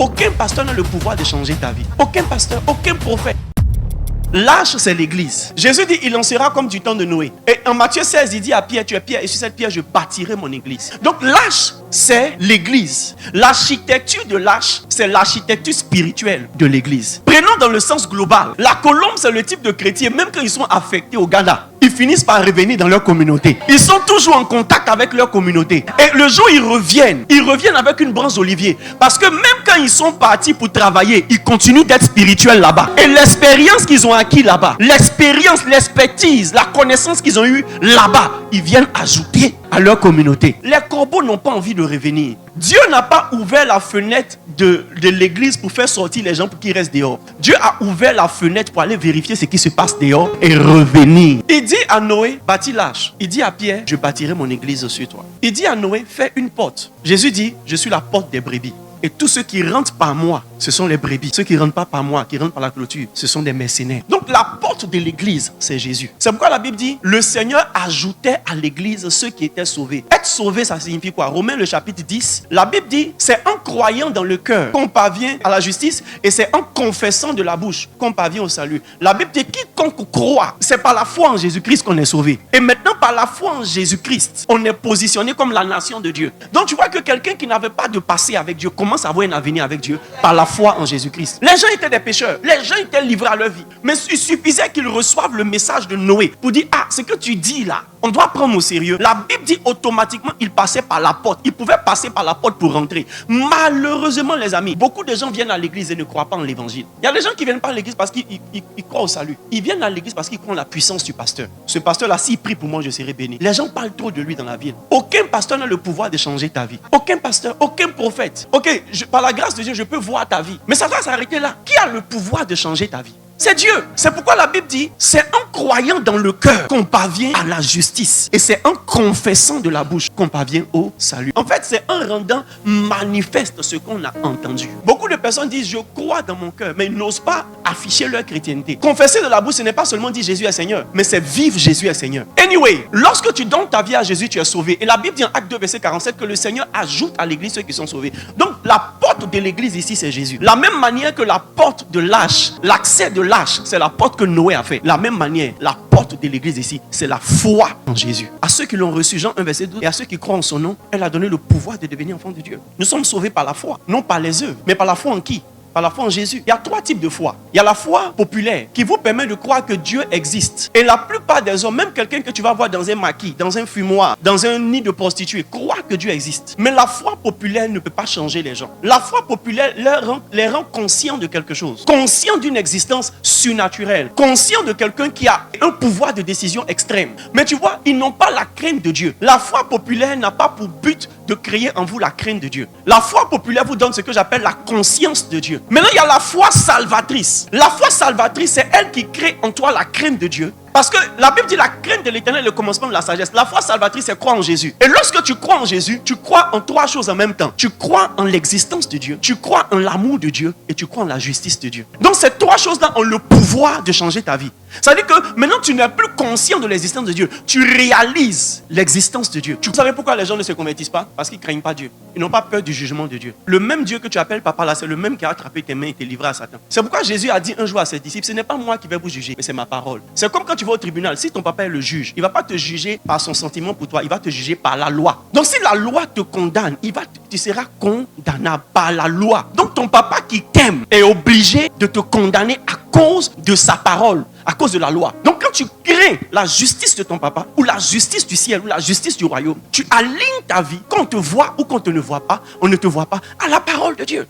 Aucun pasteur n'a le pouvoir de changer ta vie. Aucun pasteur, aucun prophète. L'âge, c'est l'église. Jésus dit, il en sera comme du temps de Noé. Et en Matthieu 16, il dit à Pierre, tu es Pierre, et sur cette pierre, je bâtirai mon église. Donc l'âge, c'est l'église. L'architecture de l'âge, c'est l'architecture spirituelle de l'église. Prenons dans le sens global. La colombe, c'est le type de chrétien, même quand ils sont affectés au Ghana, ils finissent par revenir dans leur communauté. Ils sont toujours en contact avec leur communauté. Et le jour où ils reviennent avec une branche d'olivier. Parce que même quand ils sont partis pour travailler, ils continuent d'être spirituels là-bas. Et l'expérience qu'ils ont acquis là-bas, l'expérience, l'expertise, la connaissance qu'ils ont eue là-bas, ils viennent ajouter à leur communauté. Les corbeaux n'ont pas envie de revenir. Dieu n'a pas ouvert la fenêtre de l'église pour faire sortir les gens pour qu'ils restent dehors. Dieu a ouvert la fenêtre pour aller vérifier ce qui se passe dehors et revenir. Il dit à Noé, bâtis l'arche. Il dit à Pierre, je bâtirai mon église sur toi. Il dit à Noé, fais une porte. Jésus dit, je suis la porte des brebis. Et tous ceux qui rentrent par moi, ce sont les brebis. Ceux qui ne rentrent pas par moi, qui rentrent par la clôture, ce sont des mercenaires. Donc la porte de l'église, c'est Jésus. C'est pourquoi la Bible dit, le Seigneur ajoutait à l'église ceux qui étaient sauvés. Être sauvé, ça signifie quoi? Romains le chapitre 10, la Bible dit, c'est en croyant dans le cœur qu'on parvient à la justice, et c'est en confessant de la bouche qu'on parvient au salut. La Bible dit, quiconque croit, c'est par la foi en Jésus-Christ qu'on est sauvé. Et maintenant, par la foi en Jésus-Christ, on est positionné comme la nation de Dieu. Donc tu vois que quelqu'un qui n'avait pas de passé avec Dieu, commence à avoir un avenir avec Dieu par la foi en Jésus-Christ. Les gens étaient des pécheurs, les gens étaient livrés à leur vie, mais il suffisait qu'ils reçoivent le message de Noé pour dire, ah, ce que tu dis là, on doit prendre au sérieux. La Bible dit automatiquement, il passait par la porte. Il pouvait passer par la porte pour rentrer. Malheureusement, les amis, beaucoup de gens viennent à l'église et ne croient pas en l'évangile. Il y a des gens qui viennent pas à l'église parce qu'ils croient au salut. Ils viennent à l'église parce qu'ils croient en la puissance du pasteur. Ce pasteur-là, s'il prie pour moi, je serai béni. Les gens parlent trop de lui dans la ville. Aucun pasteur n'a le pouvoir de changer ta vie. Aucun pasteur, aucun prophète. Ok, par la grâce de Dieu, je peux voir ta vie. Mais ça doit s'arrêter là. Qui a le pouvoir de changer ta vie? C'est Dieu. C'est pourquoi la Bible dit, c'est en croyant dans le cœur qu'on parvient à la justice. Et c'est en confessant de la bouche qu'on parvient au salut. En fait, c'est en rendant manifeste ce qu'on a entendu. Beaucoup de personnes disent, je crois dans mon cœur, mais ils n'osent pas afficher leur chrétienté. Confesser de la bouche, ce n'est pas seulement dire Jésus est Seigneur, mais c'est vivre Jésus est Seigneur. Anyway, lorsque tu donnes ta vie à Jésus, tu es sauvé. Et la Bible dit en Acte 2, verset 47, que le Seigneur ajoute à l'église ceux qui sont sauvés. Donc, la porte de l'église ici, c'est Jésus. La même manière que la porte de l'âge, l'accès de l'âge, c'est la porte que Noé a fait. La même manière, la porte de l'église ici, c'est la foi en Jésus. À ceux qui l'ont reçu, Jean 1, verset 12, et à ceux qui croient en son nom, elle a donné le pouvoir de devenir enfants de Dieu. Nous sommes sauvés par la foi, non par les œuvres, mais par la foi en qui? Par la foi en Jésus. Il y a trois types de foi. Il y a la foi populaire qui vous permet de croire que Dieu existe. Et la plupart des hommes, même quelqu'un que tu vas voir dans un maquis, dans un fumoir, dans un nid de prostituées, croient que Dieu existe. Mais la foi populaire ne peut pas changer les gens. La foi populaire les rend conscients de quelque chose. Conscients d'une existence surnaturelle. Conscients de quelqu'un qui a un pouvoir de décision extrême. Mais tu vois, ils n'ont pas la crainte de Dieu. La foi populaire n'a pas pour but de créer en vous la crainte de Dieu. La foi populaire vous donne ce que j'appelle la conscience de Dieu. Maintenant, il y a la foi salvatrice. La foi salvatrice, c'est elle qui crée en toi la crainte de Dieu. Parce que la Bible dit la crainte de l'Éternel est le commencement de la sagesse. La foi salvatrice, c'est croire en Jésus. Et lorsque tu crois en Jésus, tu crois en trois choses en même temps. Tu crois en l'existence de Dieu, tu crois en l'amour de Dieu et tu crois en la justice de Dieu. Donc ces trois choses-là ont le pouvoir de changer ta vie. Ça veut dire que maintenant tu n'es plus conscient de l'existence de Dieu. Tu réalises l'existence de Dieu. Vous savez pourquoi les gens ne se convertissent pas? Parce qu'ils ne craignent pas Dieu. Ils n'ont pas peur du jugement de Dieu. Le même Dieu que tu appelles papa là, c'est le même qui a attrapé tes mains et t'est livré à Satan. C'est pourquoi Jésus a dit un jour à ses disciples, ce n'est pas moi qui vais vous juger, mais c'est ma parole. C'est comme quand tu vas au tribunal. Si ton papa est le juge, il ne va pas te juger par son sentiment pour toi, il va te juger par la loi. Donc si la loi te condamne, tu seras condamnable par la loi. Donc ton papa qui t'aime est obligé de te condamner à cause de sa parole, à cause de la loi. Donc quand tu crées la justice de ton papa, ou la justice du ciel, ou la justice du royaume, tu alignes ta vie, qu'on te voit ou qu'on te ne voit pas, on ne te voit pas, à la parole de Dieu.